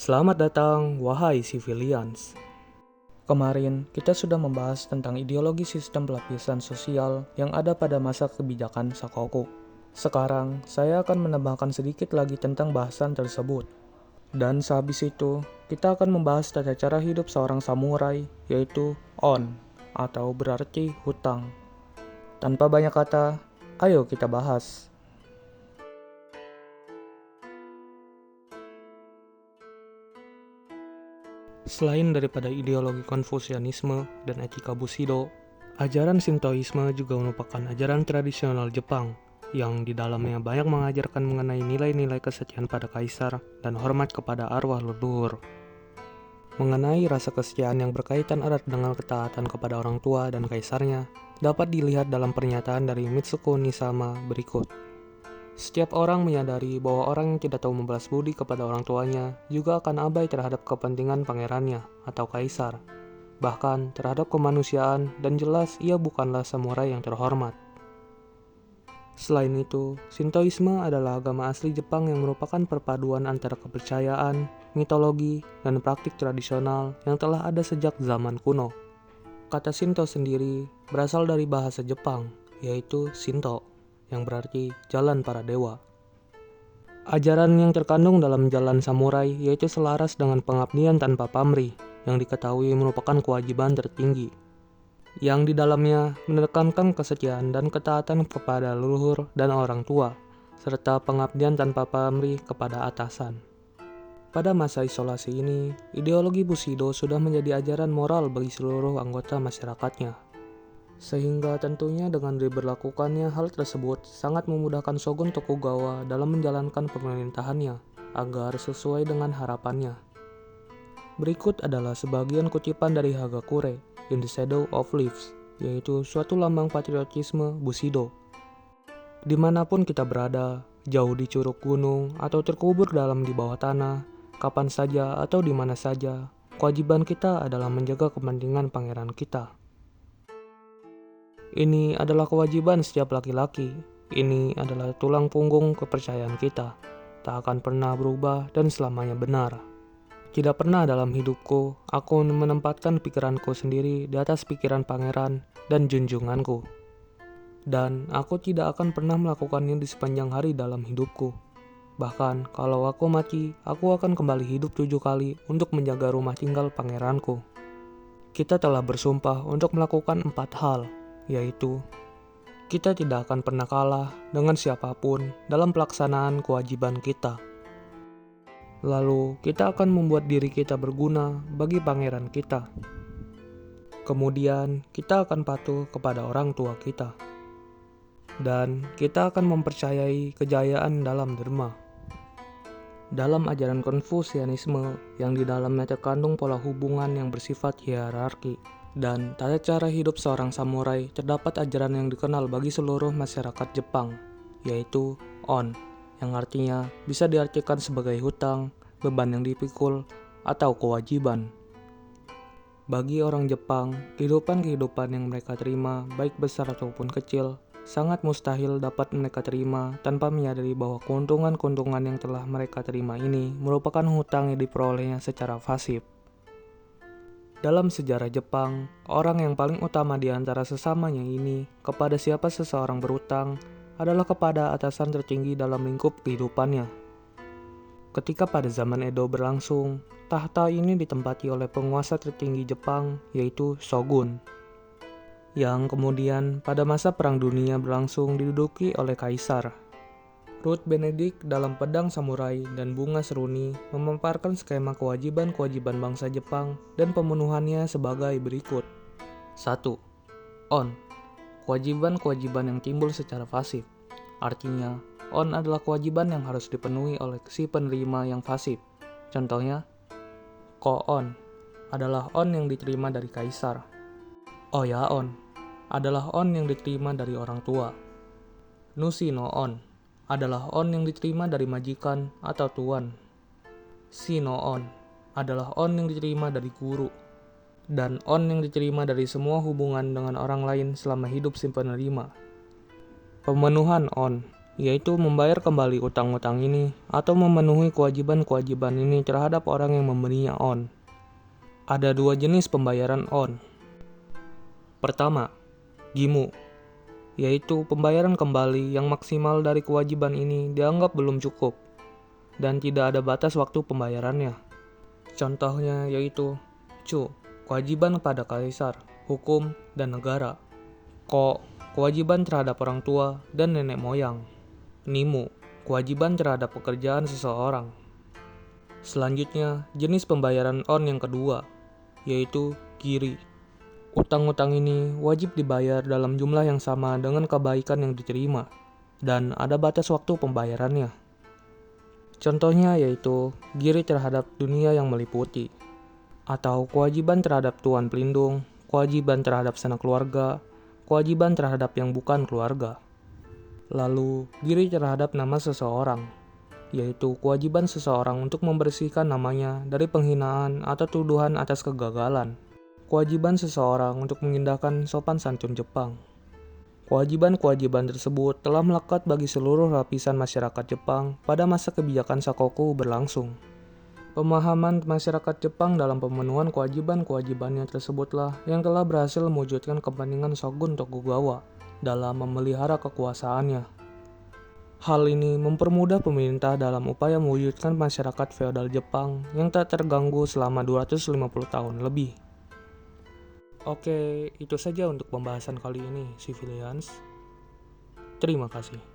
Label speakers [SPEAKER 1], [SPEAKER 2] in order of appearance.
[SPEAKER 1] Selamat datang, wahai civilians. Kemarin, kita sudah membahas tentang ideologi sistem pelapisan sosial yang ada pada masa kebijakan Sakoku. Sekarang, saya akan menambahkan sedikit lagi tentang bahasan tersebut. Dan sehabis itu, kita akan membahas tata cara hidup seorang samurai, yaitu on, atau berarti hutang. Tanpa banyak kata, ayo kita bahas. Selain daripada ideologi Konfusianisme dan etika Bushido, ajaran Shintoisme juga merupakan ajaran tradisional Jepang yang di dalamnya banyak mengajarkan mengenai nilai-nilai kesetiaan pada kaisar dan hormat kepada arwah leluhur. Mengenai rasa kesetiaan yang berkaitan erat dengan ketaatan kepada orang tua dan kaisarnya, dapat dilihat dalam pernyataan dari Mitsuko Nisama berikut. Setiap orang menyadari bahwa orang yang tidak tahu membalas budi kepada orang tuanya juga akan abai terhadap kepentingan pangerannya atau kaisar, bahkan terhadap kemanusiaan, dan jelas ia bukanlah samurai yang terhormat. Selain itu, Shintoisme adalah agama asli Jepang yang merupakan perpaduan antara kepercayaan, mitologi, dan praktik tradisional yang telah ada sejak zaman kuno. Kata Shinto sendiri berasal dari bahasa Jepang, yaitu Shinto, yang berarti jalan para dewa. Ajaran yang terkandung dalam jalan samurai yaitu selaras dengan pengabdian tanpa pamrih, yang diketahui merupakan kewajiban tertinggi, yang di dalamnya menekankan kesetiaan dan ketaatan kepada leluhur dan orang tua, serta pengabdian tanpa pamrih kepada atasan. Pada masa isolasi ini, ideologi Bushido sudah menjadi ajaran moral bagi seluruh anggota masyarakatnya. Sehingga tentunya dengan diberlakukannya hal tersebut sangat memudahkan Shogun Tokugawa dalam menjalankan pemerintahannya agar sesuai dengan harapannya. Berikut adalah sebagian kutipan dari Hagakure, In the Shadow of Leaves, yaitu suatu lambang patriotisme Bushido. Dimanapun kita berada, jauh di curug gunung atau terkubur dalam di bawah tanah, kapan saja atau di mana saja, kewajiban kita adalah menjaga kepentingan pangeran kita. Ini adalah kewajiban setiap laki-laki. Ini adalah tulang punggung kepercayaan kita. Tak akan pernah berubah dan selamanya benar. Tidak pernah dalam hidupku aku menempatkan pikiranku sendiri di atas pikiran pangeran dan junjunganku. Dan aku tidak akan pernah melakukannya di sepanjang hari dalam hidupku. Bahkan kalau aku mati, aku akan kembali hidup 7 kali untuk menjaga rumah tinggal pangeranku. Kita telah bersumpah untuk melakukan 4 hal, yaitu kita tidak akan pernah kalah dengan siapapun dalam pelaksanaan kewajiban kita. Lalu kita akan membuat diri kita berguna bagi pangeran kita. Kemudian kita akan patuh kepada orang tua kita. Dan kita akan mempercayai kejayaan dalam derma. Dalam ajaran Konfusianisme yang di dalamnya terkandung pola hubungan yang bersifat hierarki dan tata cara hidup seorang samurai, terdapat ajaran yang dikenal bagi seluruh masyarakat Jepang, yaitu on, yang artinya bisa diartikan sebagai hutang, beban yang dipikul, atau kewajiban. Bagi orang Jepang, kehidupan yang mereka terima, baik besar ataupun kecil, sangat mustahil dapat mereka terima tanpa menyadari bahwa keuntungan-keuntungan yang telah mereka terima ini merupakan hutang yang diperolehnya secara pasif. Dalam sejarah Jepang, orang yang paling utama di antara sesamanya ini kepada siapa seseorang berutang adalah kepada atasan tertinggi dalam lingkup kehidupannya. Ketika pada zaman Edo berlangsung, tahta ini ditempati oleh penguasa tertinggi Jepang, yaitu shogun, yang kemudian pada masa Perang Dunia berlangsung diduduki oleh kaisar. Ruth Benedict dalam Pedang Samurai dan Bunga Seruni memaparkan skema kewajiban-kewajiban bangsa Jepang dan pemenuhannya sebagai berikut. 1. On. Kewajiban-kewajiban yang timbul secara pasif. Artinya, on adalah kewajiban yang harus dipenuhi oleh si penerima yang pasif. Contohnya, ko-on adalah on yang diterima dari kaisar. Oya-on adalah on yang diterima dari orang tua. Nushi-no-on adalah on yang diterima dari majikan atau tuan. Shi-no-on adalah on yang diterima dari guru. Dan on yang diterima dari semua hubungan dengan orang lain selama hidup si penerima. Pemenuhan on yaitu membayar kembali utang-utang ini atau memenuhi kewajiban-kewajiban ini terhadap orang yang memberinya on. Ada dua jenis pembayaran on. Pertama, gimu, yaitu pembayaran kembali yang maksimal dari kewajiban ini dianggap belum cukup dan tidak ada batas waktu pembayarannya. Contohnya yaitu cu, kewajiban pada kaisar, hukum, dan negara. Ko, kewajiban terhadap orang tua dan nenek moyang. Nimu, kewajiban terhadap pekerjaan seseorang. Selanjutnya, jenis pembayaran on yang kedua, yaitu giri. Utang-utang ini wajib dibayar dalam jumlah yang sama dengan kebaikan yang diterima, dan ada batas waktu pembayarannya. Contohnya yaitu giri terhadap dunia yang meliputi, atau kewajiban terhadap tuan pelindung, kewajiban terhadap sanak keluarga, kewajiban terhadap yang bukan keluarga. Lalu, giri terhadap nama seseorang, yaitu kewajiban seseorang untuk membersihkan namanya dari penghinaan atau tuduhan atas kegagalan. Kewajiban seseorang untuk mengindahkan sopan santun Jepang. Kewajiban-kewajiban tersebut telah melekat bagi seluruh lapisan masyarakat Jepang pada masa kebijakan Sakoku berlangsung. Pemahaman masyarakat Jepang dalam pemenuhan kewajiban-kewajibannya tersebutlah yang telah berhasil mewujudkan kepentingan Shogun Tokugawa dalam memelihara kekuasaannya. Hal ini mempermudah pemerintah dalam upaya mewujudkan masyarakat feodal Jepang yang tak terganggu selama 250 tahun lebih. Oke, itu saja untuk pembahasan kali ini, Civilians. Terima kasih.